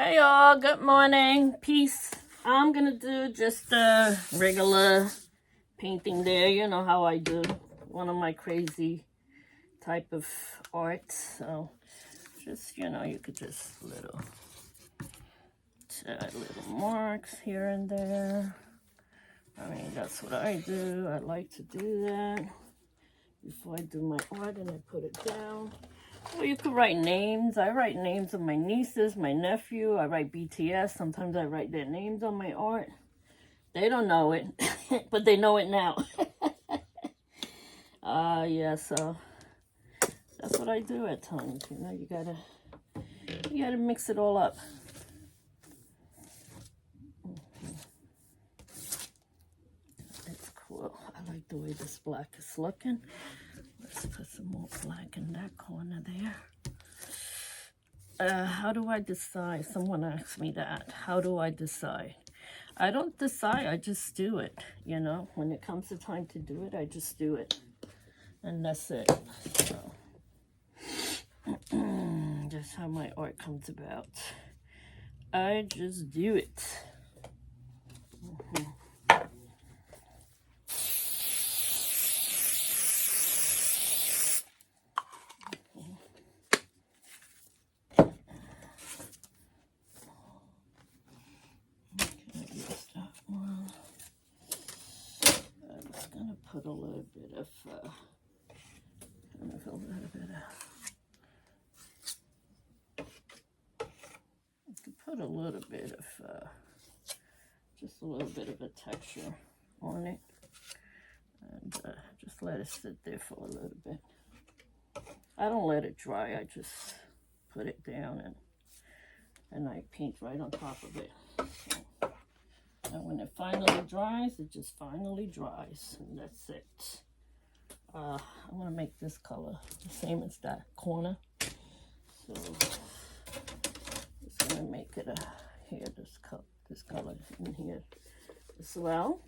Hey y'all, good morning, peace. I'm gonna do just a regular painting there. You know how I do, one of my crazy type of art. So just, you could just little marks here and there. I mean, that's what I do. I like to do that before I do my art, and I put it down. Or you could write names. I write names of my nieces, my nephew. I write BTS. Sometimes I write their names on my art. They don't know it, but they know it now. Yeah, so that's what I do at times. You gotta mix it all up. It's cool. I like the way this black is looking. Let's put some more black in that corner there. How do I decide? Someone asked me that. How do I decide? I don't decide. I just do it. When it comes to time to do it, I just do it. And that's it. So, that's how my art comes about. I just do it. Put a little bit of, you could put a little bit of, just a little bit of a texture on it, and just let it sit there for a little bit. I don't let it dry. I just put it down and I paint right on top of it. So, and when it finally dries, it just finally dries, and that's it. I want to make this color the same as that corner, so just gonna make it here. This color in here as well.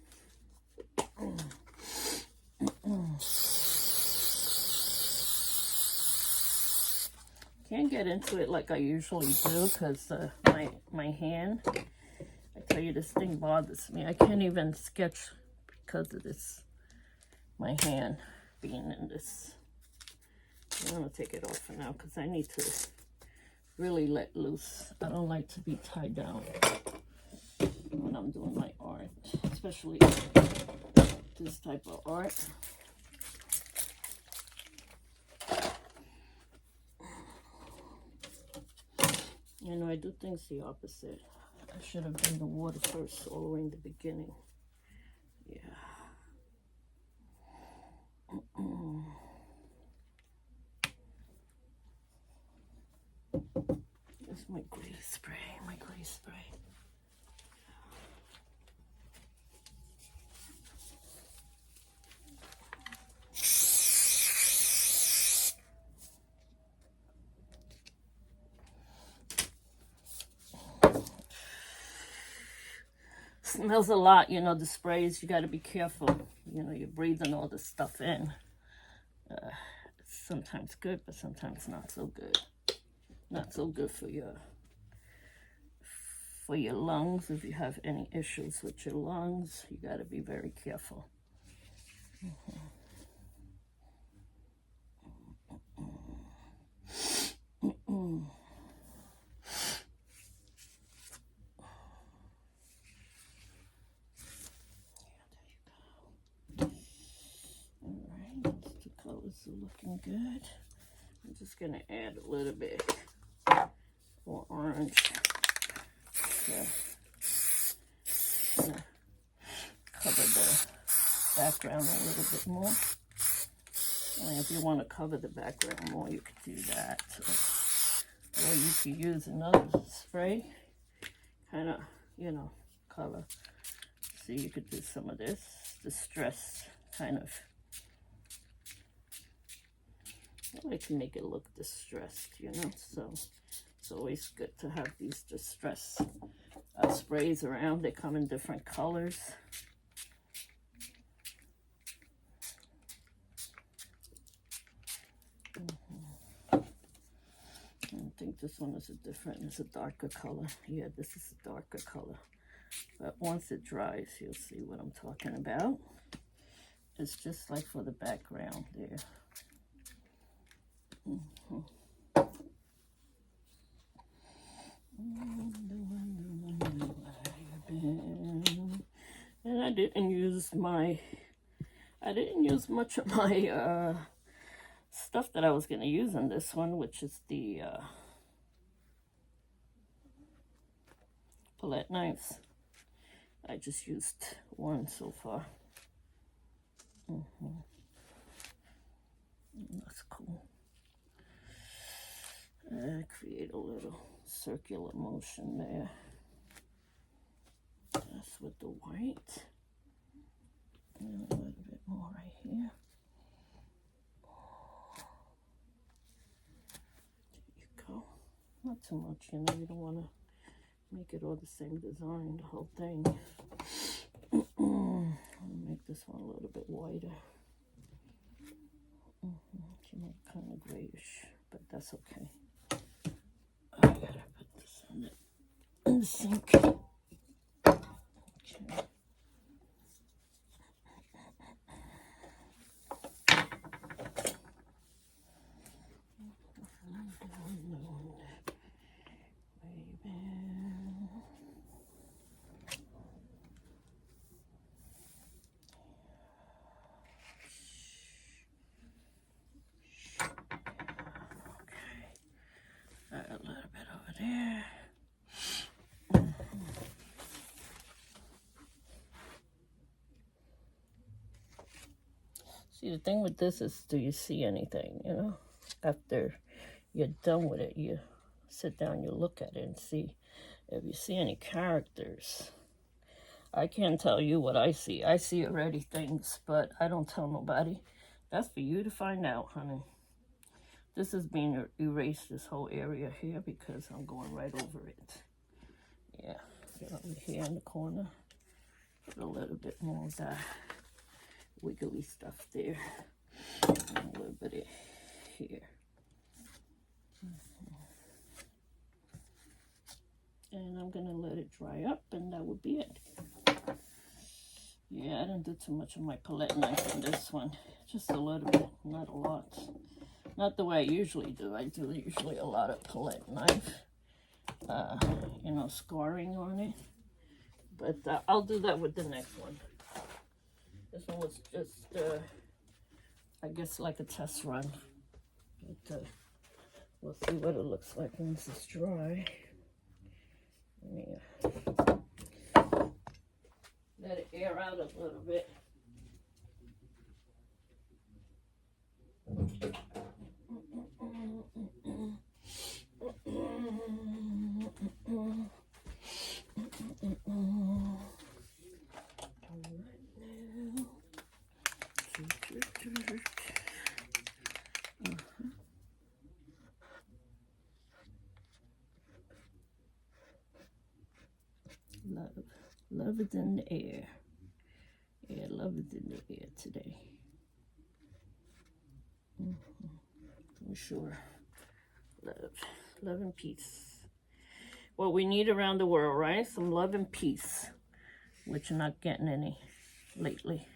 Can't get into it like I usually do because my hand. I tell you, this thing bothers me. I can't even sketch because of this. My hand being in this. I'm gonna take it off for now because I need to really let loose. I don't like to be tied down when I'm doing my art, especially this type of art. I do things the opposite. I should have done the water first all the way in the beginning. Yeah. That's my glaze spray, Smells a lot, the sprays. You got to be careful. You're breathing all this stuff in. It's sometimes good, but sometimes not so good. Not so good for your lungs. If you have any issues with your lungs, you got to be very careful. Looking good. I'm just gonna add a little bit more orange to cover the background a little bit more. And if you want to cover the background more, you could do that. Or you could use another spray, kind of, color. So you could do some of this distress kind of. I like to make it look distressed, so it's always good to have these distress sprays around. They come in different colors. think this one is it's a darker color. Yeah, this is a darker color. But once it dries, you'll see what I'm talking about. It's just like for the background there. And I didn't use much of my stuff that I was going to use in this one, which is the palette knives. I just used one so far. That's cool. Create a little circular motion there. Just with the white. And a little bit more right here. There you go. Not too much, you know, you don't want to make it all the same design, the whole thing. I'll make this one a little bit whiter. Kind of grayish, but that's okay. I gotta put this in the sink. Okay. A little bit over there. See, the thing with this is, do you see anything, you know? After you're done with it, you sit down, you look at it and see if you see any characters. I can't tell you what I see. I see already things, but I don't tell nobody. That's for you to find out, honey. This is being erased, this whole area here, because I'm going right over it. Yeah, get over here in the corner. Put a little bit more of that wiggly stuff there. And a little bit of here. And I'm going to let it dry up, and that would be it. Yeah, I didn't do too much of my palette knife in this one. Just a little bit, not a lot. Not the way I usually do. I do usually a lot of palette knife, you know, scoring on it. But I'll do that with the next one. This one was just, I guess, like a test run. But we'll see what it looks like once it's dry. Yeah. Let it air out a little bit. Love it in the air. Yeah, love it in the air today. For sure. Love and peace. What we need around the world, right? Some love and peace, which you're not getting any lately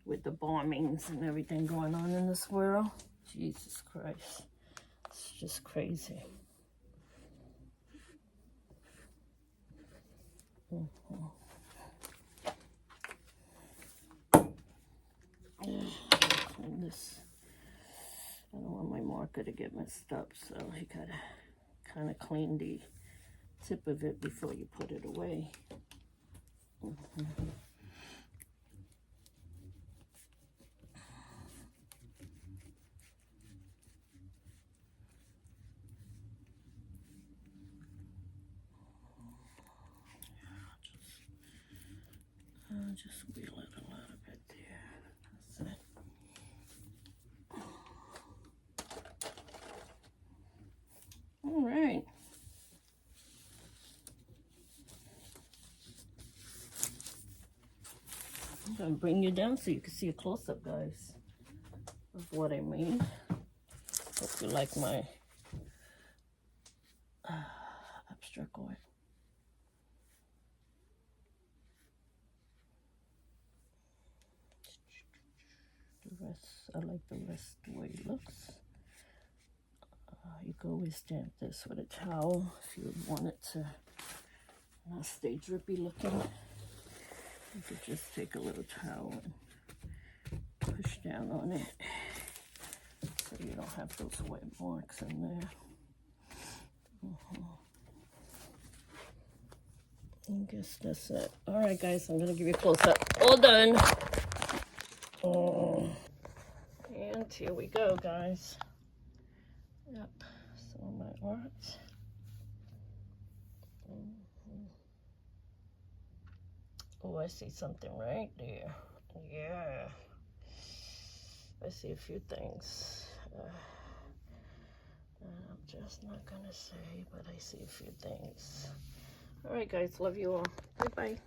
with the bombings and everything going on in this world. Jesus Christ. It's just crazy. Clean this. I don't want my marker to get messed up, so you gotta kind of clean the tip of it before you put it away. Just wheel it a little bit there. That's it. All right. I'm going to bring you down so you can see a close-up, guys, of what I made. Hope you like my circle it. The rest, I like the rest the way it looks. You can always damp this with a towel if you want it to not stay drippy looking. You could just take a little towel and push down on it so you don't have those wet marks in there. I guess that's it. All right, guys, I'm gonna give you a close-up. All done. And here we go, guys. Yep, some of my art. Oh, I see something right there. Yeah. I see a few things. I'm just not gonna say, but I see a few things. All right, guys, love you all. Bye-bye.